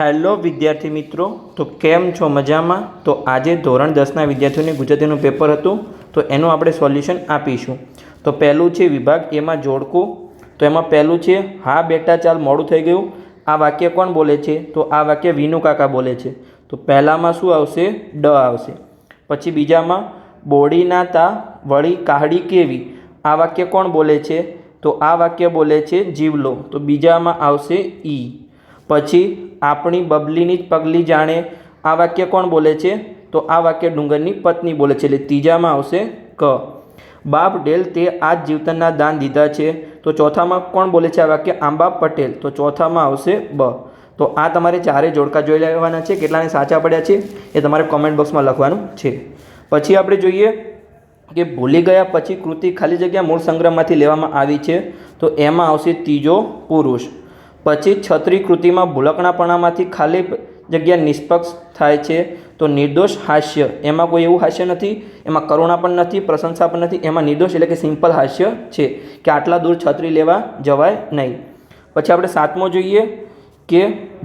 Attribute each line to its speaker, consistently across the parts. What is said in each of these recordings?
Speaker 1: Hello વિદ્યાર્થી મિત્રો, તો કેમ છો? મજામાં? તો આજે ધોરણ 10ના વિદ્યાર્થીઓને ગુજરાતીનું પેપર હતું, તો એનું આપણે સોલ્યુશન આપીશું. તો પહેલું છે વિભાગ એમાં જોડકું. તો એમાં પહેલું છે, હા બેટા ચાલ મોડું થઈ ગયું. આ વાક્ય કોણ બોલે છે? તો આ વાક્ય વિનુ કાકા બોલે છે. તો પહેલામાં શું આવશે? ડ આવશે. પછી બીજામાં બોડીના તા વળી કાહડી કેવી. આ વાક્ય કોણ બોલે છે? તો આ વાક્ય બોલે છે જીવલો. તો બીજામાં આવશે ઈ. પછી આપણી બબલીની જ પગલી જાણે. આ વાક્ય કોણ બોલે છે? તો આ વાક્ય ડુંગરની પત્ની બોલે છે, એટલે ત્રીજામાં આવશે ક. બાપ ડેલ તે આજ જીવતરના દાન દીધા છે. તો ચોથામાં કોણ બોલે છે આ વાક્ય? આંબા પટેલ. તો ચોથામાં આવશે બ. તો આ તમારે ચારે જોડકા જોઈ લેવાના છે. કેટલાને સાચા પડ્યા છે એ તમારે કોમેન્ટ બોક્સમાં લખવાનું છે. પછી આપણે જોઈએ કે ભૂલી ગયા પછી કૃતિ ખાલી જગ્યા મૂળ સંગ્રહમાંથી લેવામાં આવી છે. તો એમાં આવશે ત્રીજો પુરુષ. પછી છત્રી કૃતિમાં ભૂલકણાપણામાંથી ખાલી જગ્યા નિષ્પક્ષ થાય છે. તો નિર્દોષ હાસ્ય, એમાં કોઈ એવું હાસ્ય નથી, એમાં કરુણા પણ નથી, પ્રશંસા પણ નથી, એમાં નિર્દોષ એટલે કે સિમ્પલ હાસ્ય છે કે આટલા દૂર છત્રી લેવા જવાય નહીં. પછી આપણે સાતમો જોઈએ કે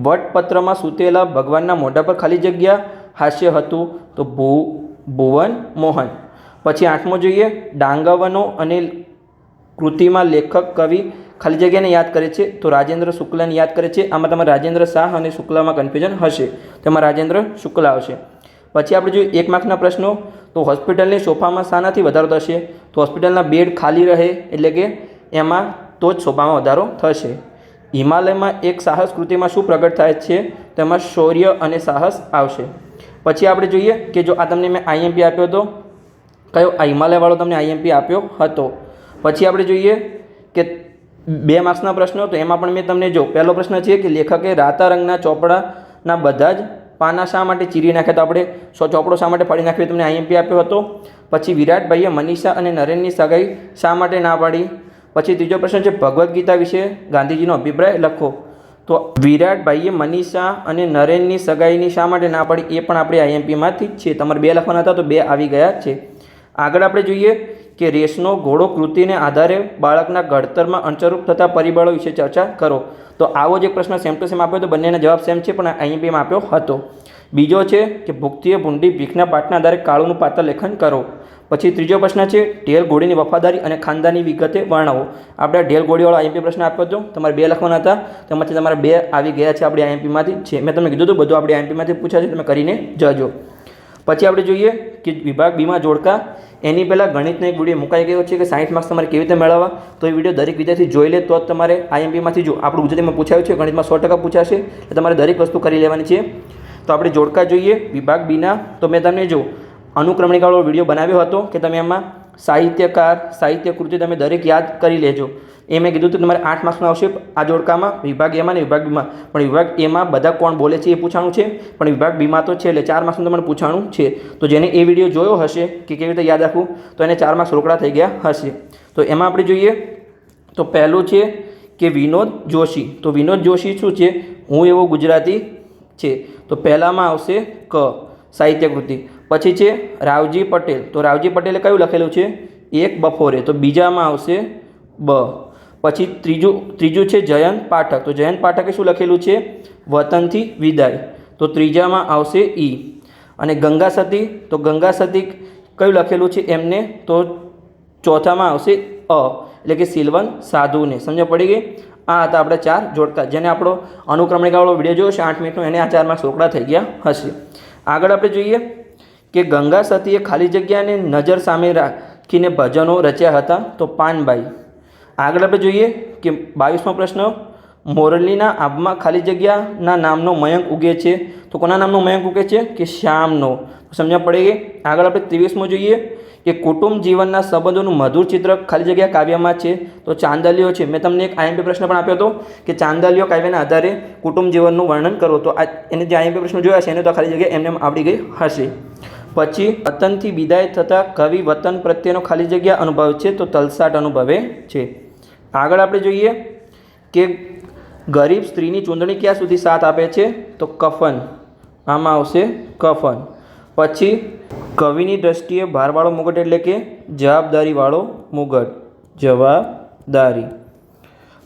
Speaker 1: વટપત્રમાં સૂતેલા ભગવાનના મોઢા પર ખાલી જગ્યા હાસ્ય હતું. તો ભુવન મોહન. પછી આઠમો જોઈએ ડાંગવનો અને કૃતિમાં લેખક કવિ ખાલી જગ્યાને યાદ કરે છે. તો રાજેન્દ્ર શુક્લાને યાદ કરે છે. આમાં તમારે રાજેન્દ્ર શાહ અને શુક્લામાં કન્ફ્યુઝન હશે, તેમાં રાજેન્દ્ર શુક્લા આવશે. પછી આપણે જોઈએ 1 માર્કના પ્રશ્નો. તો હોસ્પિટલની સોફામાં શાનાથી વધારો થશે? તો હોસ્પિટલના બેડ ખાલી રહે એટલે કે એમાં તો જ સોફામાં વધારો થશે. હિમાલયમાં એક સાહસ કૃતિમાં શું પ્રગટ થાય છે? તેમાં શૌર્ય અને સાહસ આવશે. પછી આપણે જોઈએ કે જો આ તમને મેં આઈએમપી આપ્યો હતો, કયો? આ હિમાલયવાળો તમને આઈએમપી આપ્યો હતો. પછી આપણે જોઈએ કે 2 માર્ક્સના પ્રશ્નો. તો એમાં પણ મેં તમને જો પહેલો પ્રશ્ન છે કે લેખકે રાતા રંગના ચોપડાના બધા જ પાના શા માટે ચીરી નાખ્યા? તો આપણે ચોપડો શા માટે ફાડી નાખ્યો? તમને આઈએમપી આપ્યો હતો. પછી વિરાટભાઈએ મનીષા અને નરેનની સગાઈ શા માટે ના પાડી? પછી ત્રીજો પ્રશ્ન છે ભગવદ્ ગીતા વિશે ગાંધીજીનો અભિપ્રાય લખો. તો વિરાટભાઈએ મનીષા અને નરેનની સગાઈની શા માટે ના પાડી? એ પણ આપણે આઈએમપીમાંથી જ છે. તમારે 2 લખવાના હતા તો 2 આવી ગયા છે. આગળ આપણે જોઈએ કે રેસનો ઘોડો કૃતિને આધારે બાળકના ઘડતરમાં અંચરૂપ થતા પરિબળો વિશે ચર્ચા કરો. તો આવો જ એક પ્રશ્ન સેમ ટુ સેમ આપ્યો તો બંનેના જવાબ સેમ છે, પણ આઈએમપીમાં આપ્યો હતો. બીજો છે કે ભૂખતીએ ભૂંડી ભીખના પાઠના આધારે કાળુનું પાત્ર લેખન કરો. પછી ત્રીજો પ્રશ્ન છે ઢેલ ઘોડીની વફાદારી અને ખાનદાની વિગતે વર્ણવો. આપણે ઢેલ ઘોડીવાળો આઈએમપી પ્રશ્ન આપ્યો હતો, તમારે 2 લખવાના હતા, તેમાંથી તમારે 2 આવી ગયા છે આપણી આઈએમપીમાંથી છે. મેં તમને કીધું હતું બધું આપણી આઈએમપીમાંથી પૂછાય છે, તમે કરીને જજો. પછી આપણે જોઈએ કે વિભાગ બીમાં જોડકા. એની પહેલાં ગણિતનો એક વિડીયો મુકાઈ ગયો છે કે 60 માર્ક્સ તમારે કેવી રીતે મેળવવા. તો એ વિડીયો દરેક વિદ્યાર્થી જોઈ લે તો જ તમારે આઈએમપીમાંથી જો આપણું ગુજરાતીમાં પૂછાયું છે, ગણિતમાં 100% પૂછાશે, એટલે તમારે દરેક વસ્તુ કરી લેવાની છે. તો આપણે જોડકા જોઈએ વિભાગ બીના. તો મેં તમને જો અનુક્રમણિકાવાળો વિડીયો બનાવ્યો હતો કે તમે એમાં સાહિત્યકાર, સાહિત્ય કૃતિ તમે દરેક યાદ કરી લેજો. એ મેં કીધું હતું તમારે 8 માર્ક્સનો આવશે આ જોડકામાં, વિભાગ એમાં ને વિભાગ બીમાં. પણ વિભાગ એમાં બધા કોણ બોલે છે એ પૂછાણું છે, પણ વિભાગ બીમાં તો છે, એટલે 4 માર્ક્સનું તમારે પૂછાણું છે. તો જેને એ વિડીયો જોયો હશે કે કેવી રીતે યાદ રાખવું, તો એને 4 માર્ક્સ રોકડા થઈ ગયા હશે. તો એમાં આપણે જોઈએ તો પહેલું છે કે વિનોદ જોશી. તો વિનોદ જોશી શું છે? હું એવો ગુજરાતી છે. તો પહેલામાં આવશે ક, સાહિત્ય કૃતિ. પછી છે રાવજી પટેલ. તો રાવજી પટેલે કયું લખેલું છે? એક બપોરે. તો બીજામાં આવશે બ. પછી ત્રીજું છે જયંત પાઠક. તો જયંત પાઠકે શું લખેલું છે? વતનથી વિદાય. તો ત્રીજામાં આવશે ઈ. અને ગંગા સતી. તો ગંગા સતી કયું લખેલું છે એમને? તો ચોથામાં આવશે અ, એટલે કે સિલવન સાધુને. સમજ પડી ગઈ? આ હતા આપણે 4 જોડકા. જેને આપણો અનુક્રમણિકાવાળો વિડીયો જોયો છે 8 મિનિટનો, એને આ 4 માર્ક્સ રોકડા થઈ ગયા હશે. આગળ આપણે જોઈએ કે ગંગા સતીએ ખાલી જગ્યાને નજર સામે રાખીને ભજનો રચ્યા હતા. તો પાનબાઈ. આગળ આપણે જોઈએ કે 22મો પ્રશ્ન, મોરલીના આબમાં ખાલી જગ્યાના નામનો મયંક ઉગે છે. તો કોના નામનો મયંક ઉગે છે? કે શ્યામનો. સમજણ પડી ગઈ? આગળ આપણે 23મો જોઈએ કે કુટુંબ જીવનના સંબંધોનું મધુર ચિત્ર ખાલી જગ્યા કાવ્યમાં છે. તો ચાંદલિયો છે. મેં તમને એક આઈએમપી પ્રશ્ન પણ આપ્યો હતો કે ચાંદલિયો કાવ્યના આધારે કુટુંબ જીવનનું વર્ણન કરો. તો એને જે આઈએમપી પ્રશ્નો જોયા છે એને તો ખાલી જગ્યા એમને આવડી ગઈ હશે. પછી વતનથી વિદાય થતાં કવિ વતન પ્રત્યેનો ખાલી જગ્યા અનુભવે છે. તો તલસાટ અનુભવે છે. આગળ આપણે જોઈએ કે ગરીબ સ્ત્રીની ચૂંદણી ક્યાં સુધી સાથ આપે છે? તો કફન. આમાં આવશે કફન. પછી કવિની દ્રષ્ટિએ ભારવાળો મુગટ એટલે કે જવાબદારીવાળો મુગટ. જવાબદારી.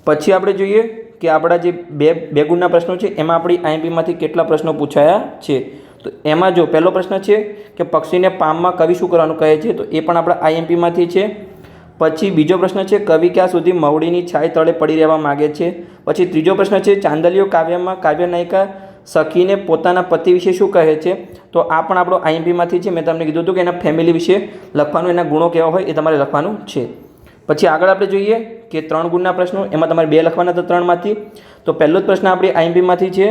Speaker 1: પછી આપણે જોઈએ કે આપણા જે બે ગુણના પ્રશ્નો છે એમાં આપણી આઈએમપીમાંથી કેટલા પ્રશ્નો પૂછાયા છે. તો એમાં જો પહેલો પ્રશ્ન છે કે પક્ષીને પામમાં કવિ શું કરવાનું કહે છે, તો એ પણ આપણા આઈએમપીમાંથી છે. પછી બીજો પ્રશ્ન છે કવિ ક્યાં સુધી મવડીની છાય તળે પડી રહેવા માગે છે. પછી ત્રીજો પ્રશ્ન છે ચાંદલિયો કાવ્યમાં કાવ્ય નાયિકા સખીને પોતાના પતિ વિશે શું કહે છે, તો આ પણ આપણો આઈએમપીમાંથી છે. મેં તમને કીધું હતું કે એના ફેમિલી વિશે લખવાનું, એના ગુણો કેવા હોય એ તમારે લખવાનું છે. પછી આગળ આપણે જોઈએ કે 3 ગુણના પ્રશ્નો, એમાં તમારે 2 લખવાના હતા 3માંથી. તો પહેલો જ પ્રશ્ન આપણી આઈએમપીમાંથી છે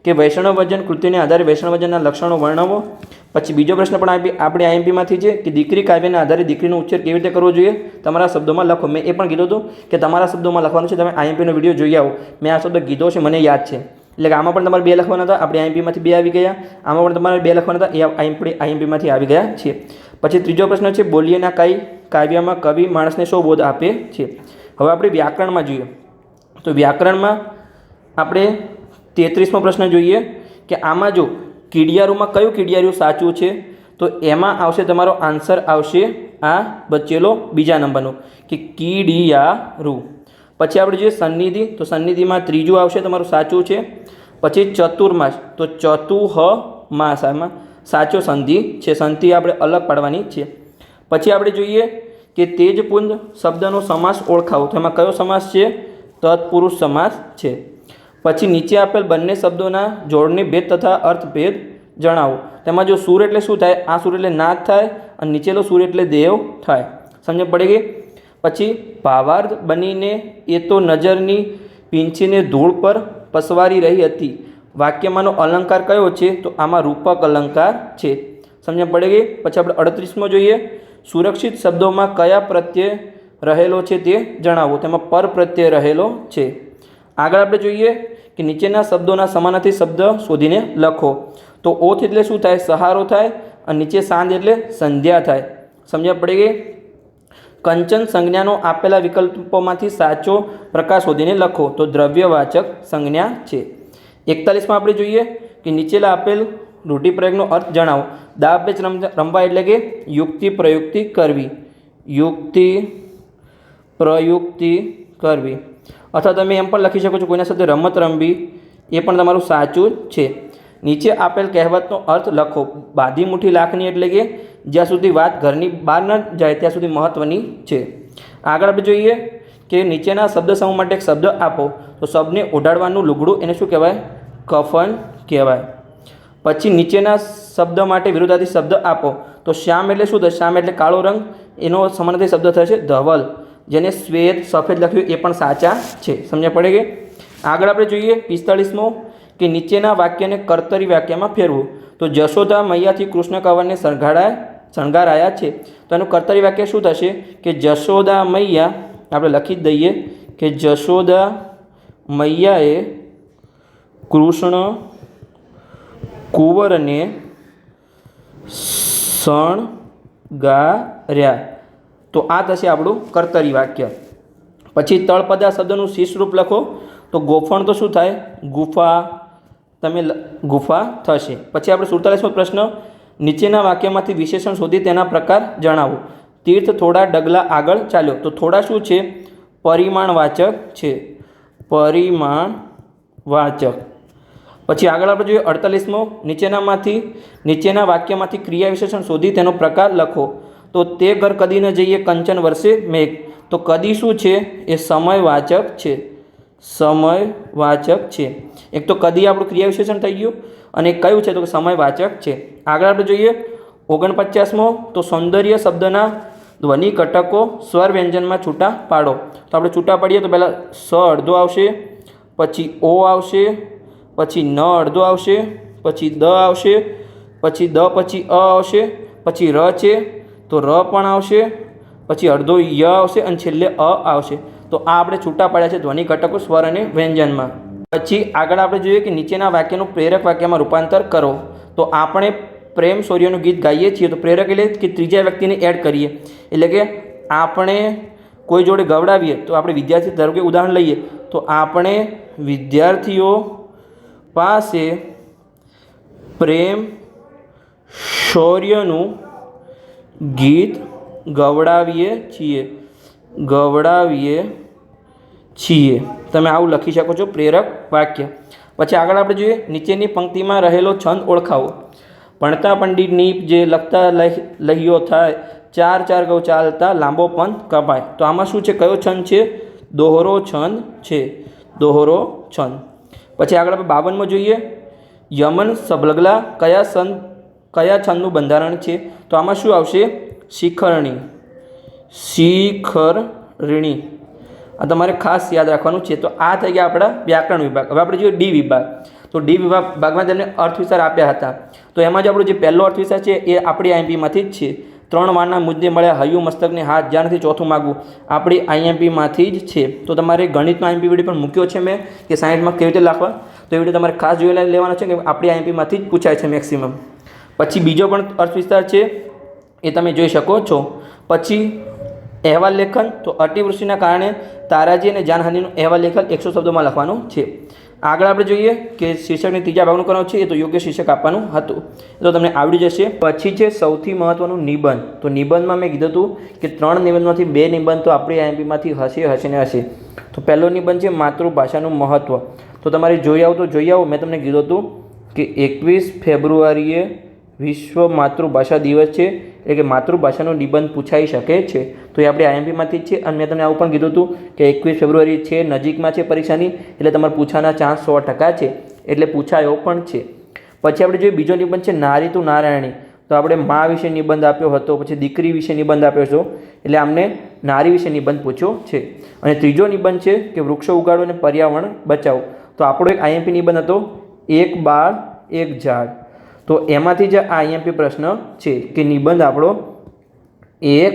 Speaker 1: કે વૈષ્ણવજન કૃતિને આધારે વૈષ્ણવજનના લક્ષણો વર્ણવો. પછી બીજો પ્રશ્ન પણ આપણી આઈએમપીમાંથી છે કે દીકરી કાવ્યના આધારે દીકરીનો ઉચ્ચાર કેવી રીતે કરવો જોઈએ, તમારા શબ્દોમાં લખો. મેં એ પણ કીધું હતું કે તમારા શબ્દોમાં લખવાનું છે. તમે આઈએમપીનો વિડીયો જોઈ આવો, મેં આ શબ્દ કીધો છે, મને યાદ છે. એટલે કે આમાં પણ તમારે 2 લખવાના હતા, આપણી આઈએમપીમાંથી 2 આવી ગયા. આમાં પણ તમારે 2 લખવાના હતા, એ આઈએમપીમાંથી આવી ગયા છે. પછી ત્રીજો પ્રશ્ન છે બોલીએના કાવ્યમાં કવિ માણસને શો બોધ આપે છે. હવે આપણે વ્યાકરણમાં જોઈએ તો વ્યાકરણમાં આપણે 33મો પ્રશ્ન જોઈએ કે આમાં જો કીડિયારુમાં કયું કીડિયારું સાચું છે, તો એમાં આવશે તમારો આન્સર આવશે આ બચેલો બીજા નંબરનો કે કીડિયારું. પછી આપણે જોઈએ સન્નિધિ, તો સન્નિધિમાં ત્રીજું આવશે તમારું સાચું છે. પછી ચતુર્માસ, તો ચતુઃમાસ આમાં સાચો સંધિ છે, સંધિ આપણે અલગ પાડવાની છે. પછી આપણે જોઈએ કે તેજપુંજ શબ્દનો સમાસ ઓળખાવો, તો એમાં કયો સમાસ છે, તત્પુરુષ સમાસ છે. પછી નીચે આપેલ બંને શબ્દોના જોડણી ભેદ તથા અર્થભેદ જણાવો. તેમાં જો સૂર એટલે શું થાય, આ સૂર એટલે નાદ થાય અને નીચેલો સૂર એટલે દેવ થાય. સમજ પડી ગઈ. પછી ભાવાર્થ બનીને એ તો નજરની પીંછીને ધૂળ પર પસવારી રહી હતી, વાક્યમાંનો અલંકાર કયો છે, તો આમાં રૂપક અલંકાર છે. સમજ પડી ગઈ. પછી આપણે 38મો જોઈએ સુરક્ષિત શબ્દોમાં કયા પ્રત્યય રહેલો છે તે જણાવો, તેમાં પર પ્રત્યય રહેલો છે. આગળ આપણે જોઈએ કે નીચેના શબ્દોના સમાનાર્થી શબ્દ શોધીને લખો. તો ઓથ એટલે શું થાય, સહારો થાય, અને નીચે સાંજ એટલે સંધ્યા થાય. સમજ્યા પડી ગઈ. કંચન સંજ્ઞાનો આપેલા વિકલ્પોમાંથી સાચો પ્રકાર શોધીને લખો, તો દ્રવ્યવાચક સંજ્ઞા છે. 41માં આપણે જોઈએ કે નીચેલા આપેલ રૂઢિપ્રયોગનો અર્થ જણાવો. દાબ પેચ રમવા એટલે કે યુક્તિ પ્રયુક્તિ કરવી, યુક્તિ પ્રયુક્તિ કરવી. અથવા તમે એમ પણ લખી શકો છો કોઈના સાથે રમત રમવી, એ પણ તમારું સાચું છે. નીચે આપેલ કહેવતનો અર્થ લખો. બાંધી મુઠ્ઠી લાખની એટલે કે જ્યાં સુધી વાત ઘરની બહાર ન જાય ત્યાં સુધી મહત્ત્વની છે. આગળ આપણે જોઈએ કે નીચેના શબ્દ સમૂહ માટે એક શબ્દ આપો. તો શબ્દને ઓઢાડવાનું લુગડું એને શું કહેવાય, કફન કહેવાય. પછી નીચેના શબ્દ માટે વિરોધાર્થી શબ્દ આપો. તો શ્યામ એટલે શું થશે, શ્યામ એટલે કાળો રંગ, એનો સમાનાર્થી શબ્દ થશે ધવલ. જેને શ્વેત સફેદ લખ્યું એ પણ સાચા છે. સમજ પડે કે. આગળ આપણે જોઈએ 45મો કે નીચેના વાક્યને કર્તરી વાક્યમાં ફેરવું. તો જશોદા મૈયાથી કૃષ્ણ કંવરને શણગારાયા છે, તો એનું કર્તરી વાક્ય શું થશે કે જશોદા મૈયા, આપણે લખી જ દઈએ કે જશોદા મૈયાએ કૃષ્ણ કુંવરને શણગાર્યા. તો આ થશે આપણું કર્તરી વાક્ય. પછી તળપદા શબ્દનું શીર્ષ રૂપ લખો. તો ગોફણ તો શું થાય, ગુફા, તમે ગુફા થશે. પછી આપણે 47મો પ્રશ્ન નીચેના વાક્યમાંથી વિશેષણ શોધી તેના પ્રકાર જણાવો. તીર્થ થોડા ડગલા આગળ ચાલ્યો. તો થોડા શું છે, પરિમાણવાચક છે, પરિમાણવાચક. પછી આગળ આપણે જોઈએ 48મો નીચેના વાક્યમાંથી ક્રિયા વિશેષણ શોધી તેનો પ્રકાર લખો. તો તે ઘર કદી ન જઈએ કંચન વર્ષે મેઘ. તો કદી શું છે, એ સમયવાચક છે, સમયવાચક છે. એક તો કદી આપણું ક્રિયા વિશેષણ થઈ ગયું, અને કયું છે તો સમયવાચક છે. આગળ આપણે જોઈએ 49મો તો સૌંદર્ય શબ્દના ધ્વનિ ઘટકો સ્વર વ્યંજનમાં છૂટા પાડો. તો આપણે છૂટા પાડીએ તો પહેલાં સ અડધો આવશે, પછી ઓ આવશે, પછી ન અડધો આવશે, પછી દ આવશે, પછી દ પછી અ આવશે, પછી ર છે તો ર પણ આવશે, પછી અડધો ય આવશે અને છેલ્લે અ આવશે. તો આ આપણે છૂટા પાડ્યા છે ધ્વનિ ઘટકો સ્વર અને વ્યંજનમાં. પછી આગળ આપણે જોઈએ કે નીચેના વાક્યનું પ્રેરક વાક્યમાં રૂપાંતર કરો. તો આપણે પ્રેમ શૌર્યનું ગીત ગાઈએ છીએ, તો પ્રેરક એટલે કે ત્રીજા વ્યક્તિને એડ કરીએ. એટલે કે આપણે કોઈ જોડે ગવડાવીએ, તો આપણે વિદ્યાર્થી તરીકે ઉદાહરણ લઈએ, તો આપણે વિદ્યાર્થીઓ પાસે પ્રેમ શૌર્યનું ગીત ગવડાવીએ છીએ. તમે આવું લખી શકો છો પ્રેરક વાક્ય. પછી આગળ આપણે જોઈએ, નીચેની પંક્તિમાં રહેલો છંદ ઓળખાવો. ભણતા પંડિતની જે લખતા લહીઓ થાય, ચાર ચાર ગૌ ચાલતા લાંબો પંથ કપાય. તો આમાં શું છે, કયો છંદ છે? દોહરો છંદ છે, દોહરો છંદ. પછી આગળ આપણે 52માં જોઈએ, યમન સબલગલા કયા છંદનું બંધારણ છે? તો આમાં શું આવશે? શિખરણી, શિખરણી. આ તમારે ખાસ યાદ રાખવાનું છે. તો આ થઈ ગયા આપણા વ્યાકરણ વિભાગ. હવે આપણે જોઈએ ડી વિભાગ. તો ડી વિભાગમાં તેમને અર્થવિસ્તાર આપ્યા હતા. તો એમાં જ આપણો જે પહેલો અર્થવિસ્તાર છે એ આપણી આઈએમપીમાંથી જ છે. 3 વારના મુદ્દે મળ્યા હૈયું મસ્તકને હાથ, જ્યાંથી ચોથું માગવું, આપણી આઈએમપીમાંથી જ છે. તો તમારે ગણિતનો આઈએમપી વિડીયો પણ મૂક્યો છે મેં, કે 60 કેવી રીતે લખવા. તો એ વિડીયો તમારે ખાસ જોઈ લેવાનો છે, કે આપણી આઈએમપીમાંથી જ પૂછાય છે મેક્સિમમ. પછી બીજો પણ અર્થવિસ્તાર છે, એ તમે જોઈ શકો છો. પછી અહેવાલ લેખન. તો અતિવૃષ્ટિના કારણે તારાજી અને જાનહાનિનું અહેવાલ લેખન 100 શબ્દોમાં લખવાનું છે. આગળ આપણે જોઈએ કે શીર્ષકની ત્રીજા ભાગનું કરવાનું છે, એ તો યોગ્ય શીર્ષક આપવાનું હતું, એ તો તમને આવડી જશે. પછી છે સૌથી મહત્ત્વનું નિબંધ. તો નિબંધમાં મેં કીધું હતું કે 3 નિબંધમાંથી 2 નિબંધ તો આપણી આઈએમપીમાંથી હશે ને હશે. તો પહેલો નિબંધ છે માતૃભાષાનું મહત્ત્વ. તો તમારે જોઈ આવો. મેં તમને કીધું હતું કે 21 ફેબ્રુઆરીએ વિશ્વ માતૃભાષા દિવસ છે, એટલે કે માતૃભાષાનો નિબંધ પૂછાઈ શકે છે. તો એ આપણી આઈએમપીમાંથી જ છે. અને મેં તમને આવું પણ કીધું હતું કે 21 ફેબ્રુઆરી છે, નજીકમાં છે પરીક્ષાની, એટલે તમારે પૂછવાના ચાન્સ 100% છે, એટલે પૂછાયો પણ છે. પછી આપણે જોઈએ બીજો નિબંધ છે નારી તું નારાયણી. તો આપણે મા વિશે નિબંધ આપ્યો હતો, પછી દીકરી વિશે નિબંધ આપ્યો હતો, એટલે આમને નારી વિશે નિબંધ પૂછ્યો છે. અને ત્રીજો નિબંધ છે કે વૃક્ષો ઉગાડો અને પર્યાવરણ બચાવો. તો આપણો એક આઈએમપી નિબંધ હતો, એક બાળ એક ઝાડ. તો એમાંથી જ આ આઈએમપી પ્રશ્ન છે કે નિબંધ આપણો એક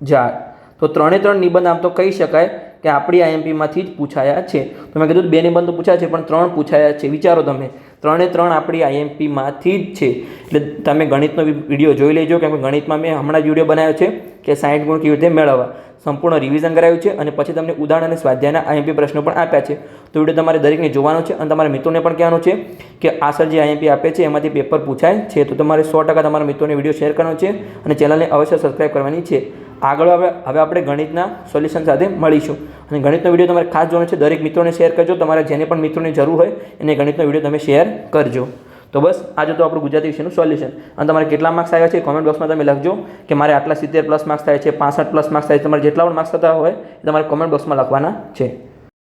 Speaker 1: ઝાડ. તો 3 નિબંધ આમ તો કહી શકાય કે આપણી આઈએમપીમાંથી જ પૂછાયા છે. તો મેં કીધું 2 નિબંધ તો પૂછાયા છે, પણ 3 પૂછાયા છે. વિચારો તમે, 3 આપણી આઈએમપીમાંથી જ છે. એટલે તમે ગણિતનો વિડીયો જોઈ લેજો, કેમ કે ગણિતમાં મેં હમણાં જ વિડીયો બનાવ્યો છે કે 60 ગુણ કેવી રીતે મેળવવા. સંપૂર્ણ રિવિઝન કરાવ્યું છે, અને પછી તમને ઉદાહરણ અને સ્વાધ્યાયના આઈએમપી પ્રશ્નો પણ આપ્યા છે. તો વિડીયો તમારે દરેકને જોવાનો છે, અને તમારા મિત્રોને પણ કહેવાનું છે કે આ સર જે આઈએમપી આપે છે એમાંથી પેપર પૂછાય છે. તો તમારે 100% તમારા મિત્રોને વિડીયો શેર કરવાનો છે, અને ચેનલને અવશ્ય સબસ્ક્રાઈબ કરવાની છે. આગળ હવે આપણે ગણિતના સોલ્યુશન સાથે મળીશું, અને ગણિતનો વિડીયો તમારે ખાસ જોવાનો છે. દરેક મિત્રોને શેર કરજો. તમારા જેને પણ મિત્રોની જરૂર હોય એને ગણિતનો વિડીયો તમે શેર કરજો. તો બસ આજે તો આપણું ગુજરાતી વિષયનું સોલ્યુશન. અને તમારે કેટલા માર્ક્સ આવ્યા છે કોમેન્ટ બોક્સમાં તમે લખજો, કે મારે આટલા 70+ માર્ક્સ થાય છે, 65+ માર્ક્સ થાય છે. તમારે જેટલા પણ માર્ક્સ થતા હોય એ તમારે કોમેન્ટ બોક્સમાં લખવાના છે.